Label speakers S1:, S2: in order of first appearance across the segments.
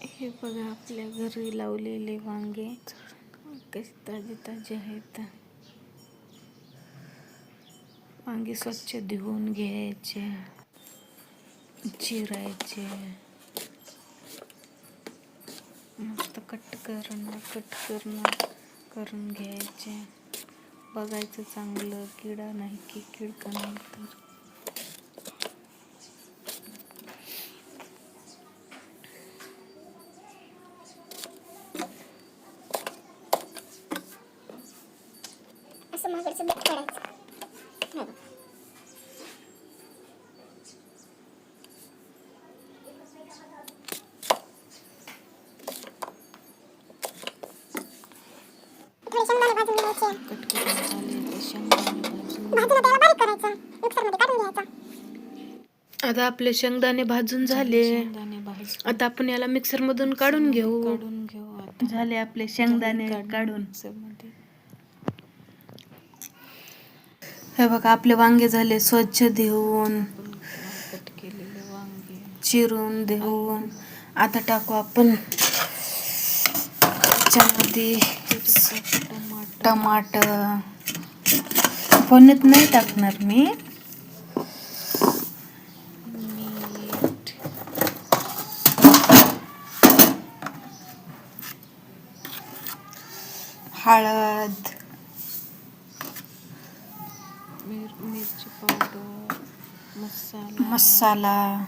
S1: हे बघा आपल्या घरी लावलेले वांगे कसे ताजे ताजे आहेत. वांगे स्वच्छ धुवून घ्यायचे, चिरायचे, मस्त कट करून घ्यायचे. बघायचं चांगलं, किडा नाही की किडका नाही तर.
S2: असं मागायचं करायचं. शेंगदाणे भाजून घ्यायचे.
S1: कट करून झाले ते शेंगदाणे भाजून
S2: भाजून त्याला बारीक करायचं, मिक्सरमध्ये काढून घ्यायचं.
S1: आता आपले शेंगदाणे भाजून झाले. आता आपण याला मिक्सर मधून काढून घेऊ. झाले आपले शेंगदाणे काढून. हे बघा आपले वांगे झाले स्वच्छ धुवून, कट केलेले वांगे चिरून धुवून. आता टाकू आपण त्याच्यामध्ये टमाटर. फोडणीत नाही टाकणार मी. मीठ, हळद, मिरची पावडर, मसाला.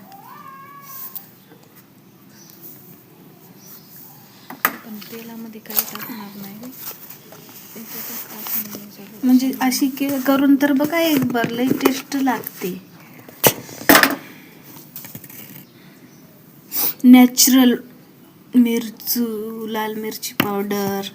S1: पण तेलामध्ये काही टाकणार नाही, म्हणजे अशी करून तर बघा एक बार, लई टेस्ट लागते. नॅचरल मिरचू, लाल मिरची पावडर,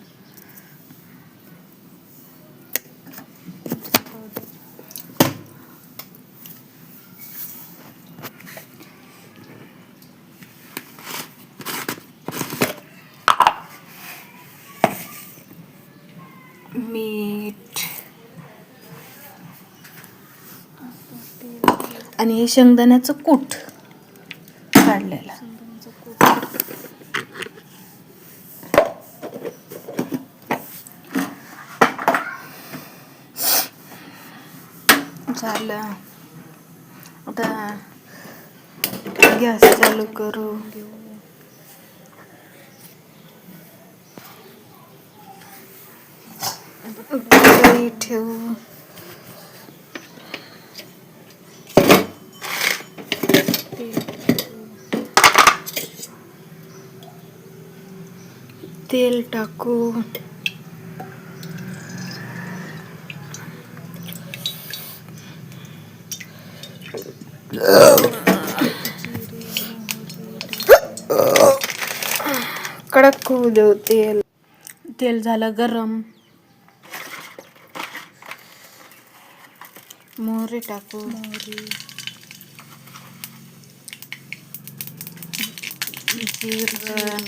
S1: मीठ आणि शेंगदाण्याचं कूट काढलेला. झालं. आता गॅस चालू करू. कढई ठेवू. तेल टाकू. कडक होऊ देऊ तेल. तेल झालं गरम. मोहरी टाकू. जिरं,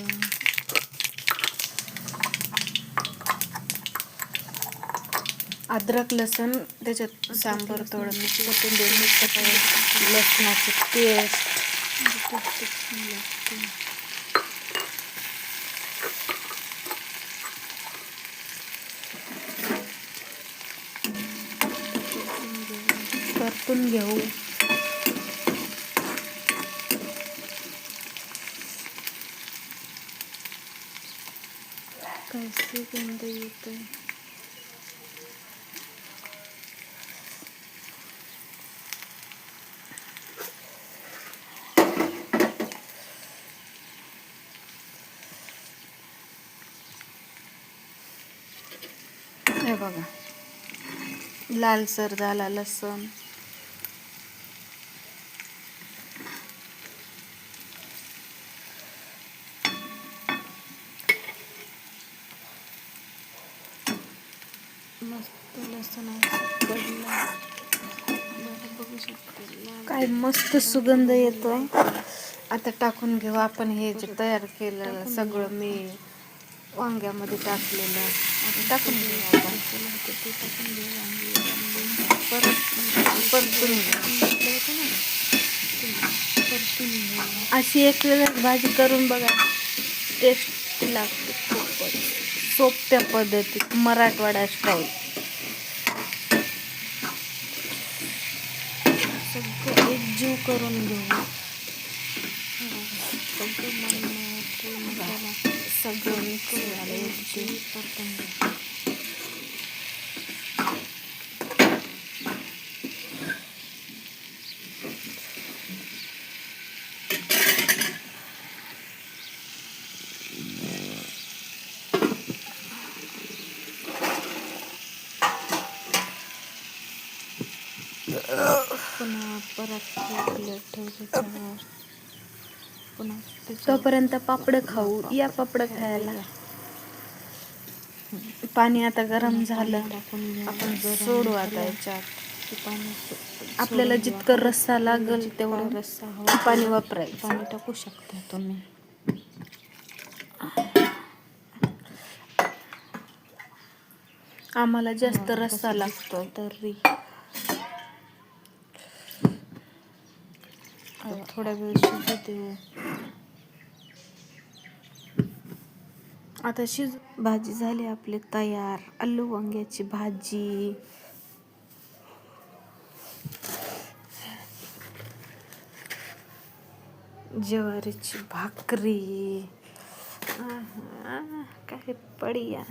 S1: अद्रक लसूण त्याच्यात सांबर थोडं मिक्स करून लसणाची पेस्ट. परतून घेऊ. कसे गंध येतोय. हे बघा लालसर झाला लसूण. मस्त लसूण कडला. बघू शकतो काय मस्त सुगंध येतोय. आता टाकून घेऊ आपण हे जे तयार केलेलं सगळं मी वांग्यामध्ये टाकलेलं. आता टाकून घेऊ आपण. परतून घेऊ. अशी एक वेळेस भाजी करून बघा. टेस्टी लागते खूपच सोप्या पद्धतीत मराठवाडा स्टाईल. सगळं एकजीव करून घेऊ. सगळं मिक्स झालं एकजीव करतो. पुन्हा परत प्लेट ठेवली त्यावर. पुन्हा तोपर्यंत पापड खाऊ. या पापड खायला. पाणी आता गरम झालं. आपण सोडू आता याच्यात. आपल्याला जितकं रस्सा लागेल तेवढं रस्सा पाणी वापरायचं. पाणी टाकू शकता तुम्ही. आम्हाला जास्त रस्सा लागतो तरी थोडा वेळ शिजू देऊ. आता भाजी झाली आपली तयार. आलू वांग्याची भाजी. ज्वारीची भाकरी. काय पडिया.